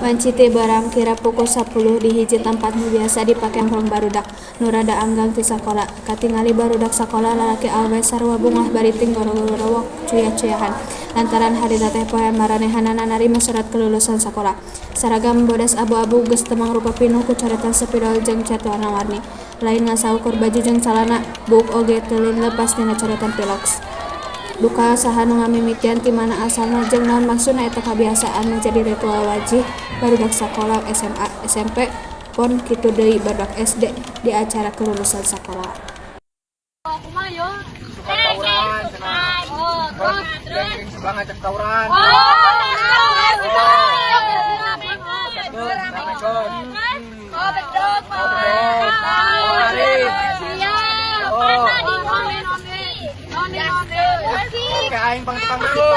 Wanciti barang kira pukul 10 di hiji tempat nu biasa dipake nongkrong barudak nu rada anggang ti sakola. Katingali barudak sakola lalaki alwe sarua bungah bariting goro-goro wok cuya-cuyahan. Lantaran harita teh poe maranehanana narima surat kelulusan sakola. Saragam bodas abu-abu geus teu mangrupa pinuh ku coretan spidol jeung cat warna-warni. Lain ngasaukur baju jeung calana, buuk oge teu lepas tina coretan piloks. Duka saha nu ngamimitian ti mana asalna jeung naon maksudna eta kabiasaan menjadi ritual wajib barudak sakola SMA, SMP, pon kitu deui barudak SD di acara kelulusan sakola. Kumaha Suka tawuran, cenah. Terus sebelah ngajak tawuran. Oke, aing pang tukang dulu.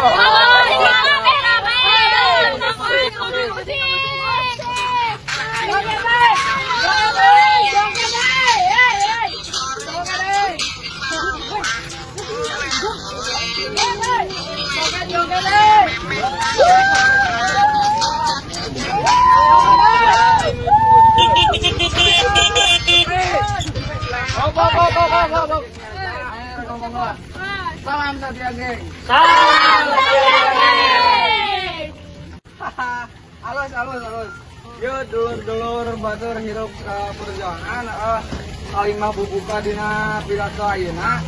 Salam Satria Geng. Salam Satria Geng. Halus. Yo dulur-dulur batur hirup perjuangan aing mah bubuka dina pidato ayeuna.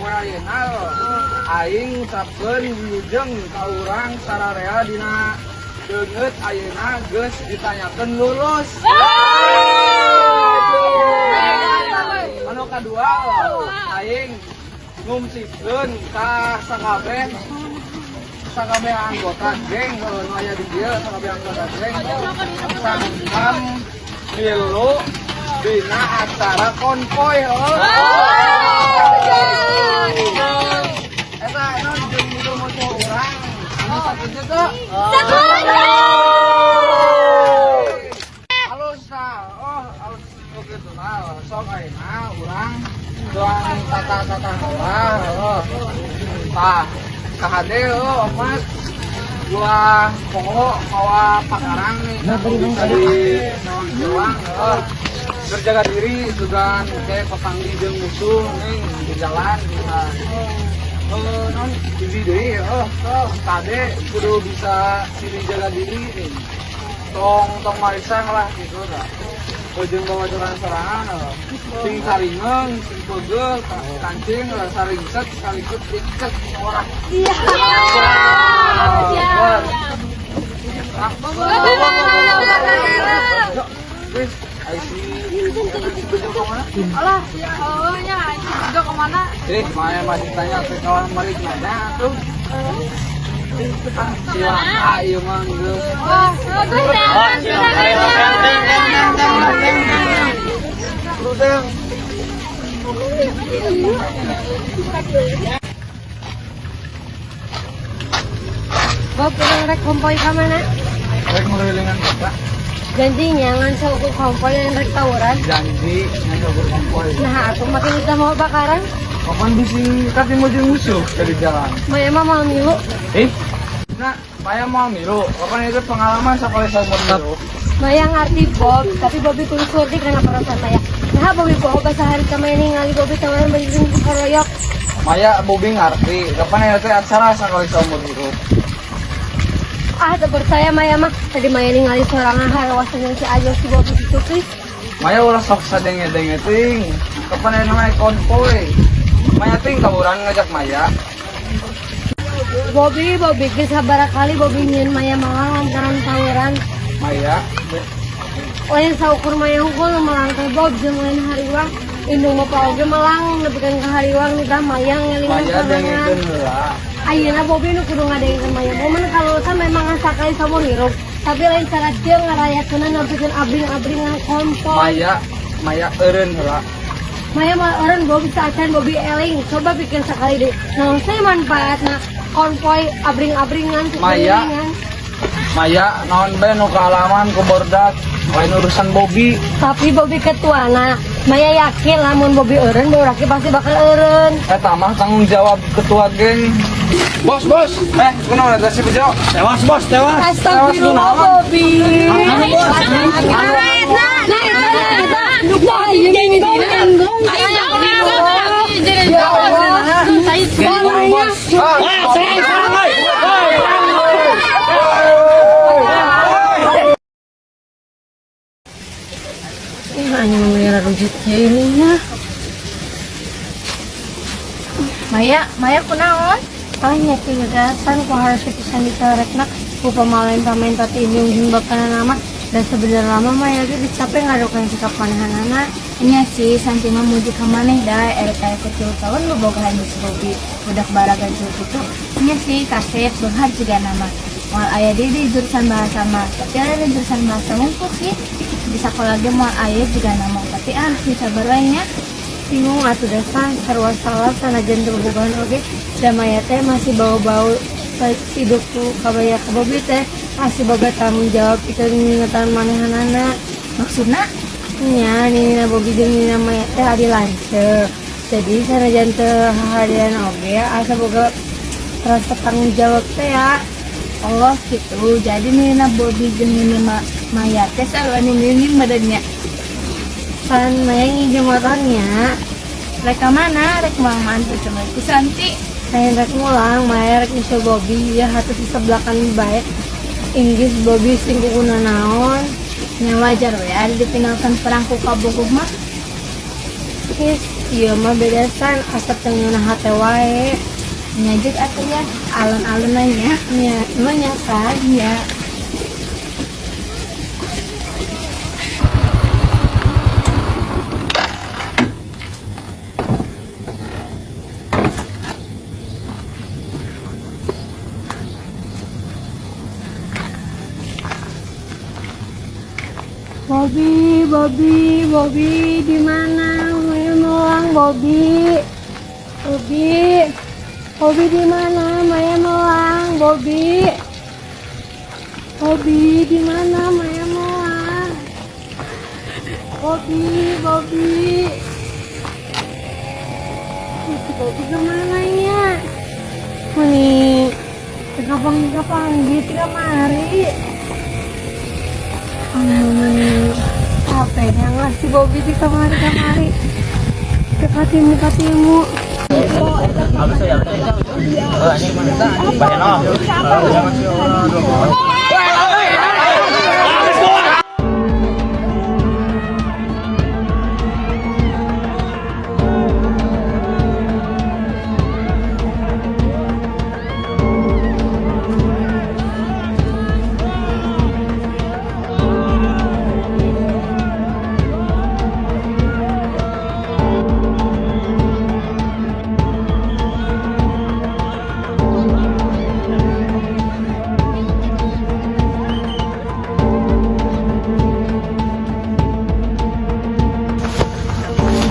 Mun ayeuna aing ngucapkeun wilujeng ka urang sararea dina deungeut ayeuna geus ditanyakeun lulus. Anu kadua aing ngumsikeun ka sakabeh anggota geng nu aya di dieu, sakabeh anggota geng sangkan milu dina acara konvoy. Eta non jeung mutu-mutu urang anu sakitu teh. Halus begitu nah, sok ayeuna urang doang tata heula. Tah kahade omat dua pokok bawa pakarang nih bisa di doang berjaga diri sudah kayak petanggi jeung musuh nih di jalan non jadi deh kade kudu bisa sini jaga diri nih tong marisang lah gitu dah jeung bawa jalan serangan sing saringeng sing pegel kancing saringset sekaligus dicek orang iya wis Alah, nya juga kemana? Maya masih tanya ke kawan balik nanya tuh. Silakan ayo mangga. Bob, rek kompoi ka mana? Rek mengelilingan Bapak. Janjinya ngan sok kompoi yang rek tawuran. Janji ngan kompoi. Nah, aku makin kita mau bakaran. Kapan bisa kasih jeung musuh dari jalan? Maya mah mau milu. Nah, Maya mau milu. Kapan itu pengalaman sekali sama milu? Maya ngerti Bob, tapi Bobby kudu surdi karena perasaan Maya. Nah, Bobby Bob bahasa hari kama ini ngali Bobby tawaran baju karoyok. Maya Bobby ngerti. Kapan itu acara sekali sama milu? Tak percaya Maya mah. Tadi Maya ningali sorangan harawasan yang si Ajo si Bobby itu please. Maya ulah sok sadenge-denge ting. Kapan ini Maya konvoy? Maya ting tawuran ngajak Maya. Bobby geus sabaraha kali Bobby nyieun Maya malang lantaran tawuran. Maya Lain saukur Maya hukul melang teh Bob jeung lain hariwang. Indung mah oge melang nepikeun ka hariwang nitah Maya ngelingan Maya dengekeun heula. Ayeuna Bobby nu kudu ngadengkeun Maya. Momen kalulusan memang sakali saumur hirup, tapi lain cara jeung ngarayakeunna nampikeun abring-abringan kompoi. Maya eureun heula. Maya mah eureun Bobby saacan Bobby eling. Coba pikir sakali deui. Naon sih manfaatna konvoy abring-abringan Maya naon bae nu kaalaman ku bordak lain urusan Bobby. Tapi Bobby ketuana Maya yakin lamun Bobby eureun baru laki pasti bakal eureun. Eta mah tanggung jawab ketua geng. Bos, kunaon eta si Bejo? Tewas bos, tewas. Astagfirullah Bobby. Hanya memelihara rujuknya ininya. Maya kunaon? Tanya kegasan ku harus pisan dicorekna ku pamain tati indung bapana nama dan sebenarnya lama mah ya ge dicape ngadokan sikap manehanana. Nya sih santi mah muji ka maneh da erek kecil kawan bobogohan di Bobby budak baraga gitu. Nya sih kasep beunghar juga nama. Moal aya di jurusan bahasa mah, tapi ada di jurusan bahasa mungkuk sih. Di sekolah ge moal aya juga nama, tapi bisa berlainnya. Bingung atuh desan sarua salah sanajan teu bobogohan oge da maya teh masih bau-bau hidupku kabaya ka Bobby teh masih boga tanggung jawab pikeun ngingetan manehanana. Maksudna Nya nina Bobby jeung nina maya teh adi lanceuk. Jadi sanajan teu hahadian oge asa boga rasa tanggung jawab teh ya. oh gitu. Jadi nina Bobby jeung nina Maya teh sarua nini badannya. Pan maya ngijeng motornya. Rek mana? Rek mangan tuh sama ku Santi. Saya rek ngulang, maya rek nyusul Bobby ya hatu di sebelakan baik. Inggris Bobby sing kukuna naon. Nya wajar we ari ditinggalkan perang ku kabogoh mah. Is ieu mah bedasan asa teu ngeunah hate wae. Nyajek atuh ya alon-alon nya. Nya emang nya kan Ya. Bobby di mana? Maya melang Bobby di mana? Maya melang Bobby di mana? Maya melang Bobby kemana ya? Mani kapang gitu kamari. Apa yang ngasih Bobby di kamari katimu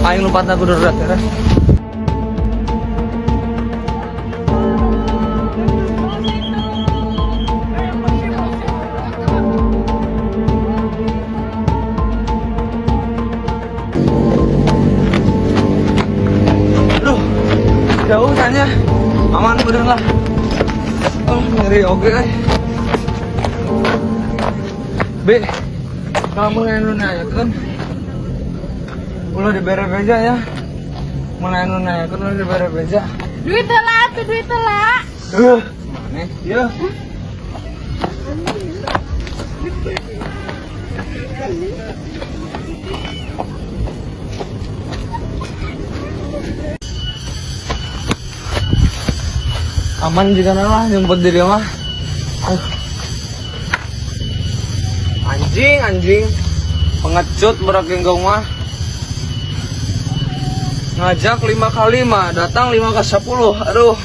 Aing lompat na kudu berat ya. Aduh, jauh tanya. Aman bener lah. Oh, ngeri oke. B, kamu yang nanya kan? Ulah dibere beja ya. Mana anu nanya kan ulah dibere beja. Duit telah. Mana? Ya. Aman juga lah jemput diri mah. Anjing. Pengecut berak genggong mah. Ngajak 5x5, datang 5x10. Aduh.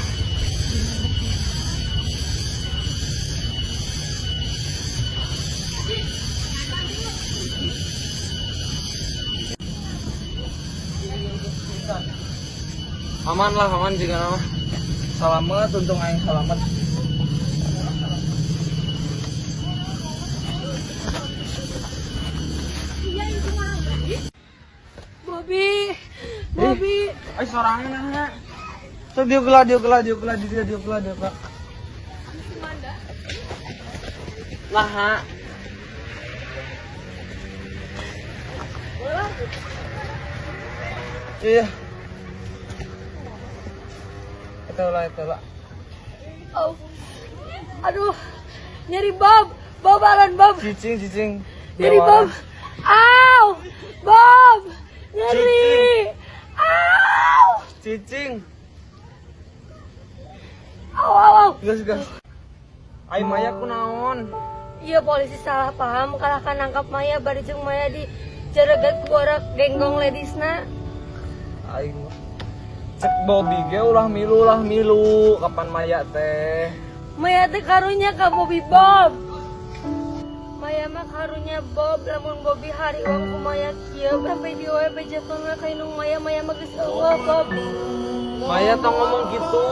Aman juga nama. Salamet untung aing salamet. sorangan. Sok diugelah. Lah, ha. Iya. Itulah. Oh. Aduh, nyeri Bob. Bobalan Bob. Cicing. Nyeri Bob. Aw! Bob! Nyeri! Aw! Cicing. Aw. Gas. Ai Maya kunaon? Iya polisi salah paham kalahkan nangkap Maya bari jeung Maya di jaregat ku barak genggong ledisna. Aing cek Bobby ge ulah milu kapan Maya teh. Maya teh karunya ka Bobby Bob. Maya mah karunya Bob lamun Bobby hariwang ku Maya kieu sampai di wae bejatonna ka indung Maya mah geus eueuh Bob. Maya tong ngomong gitu.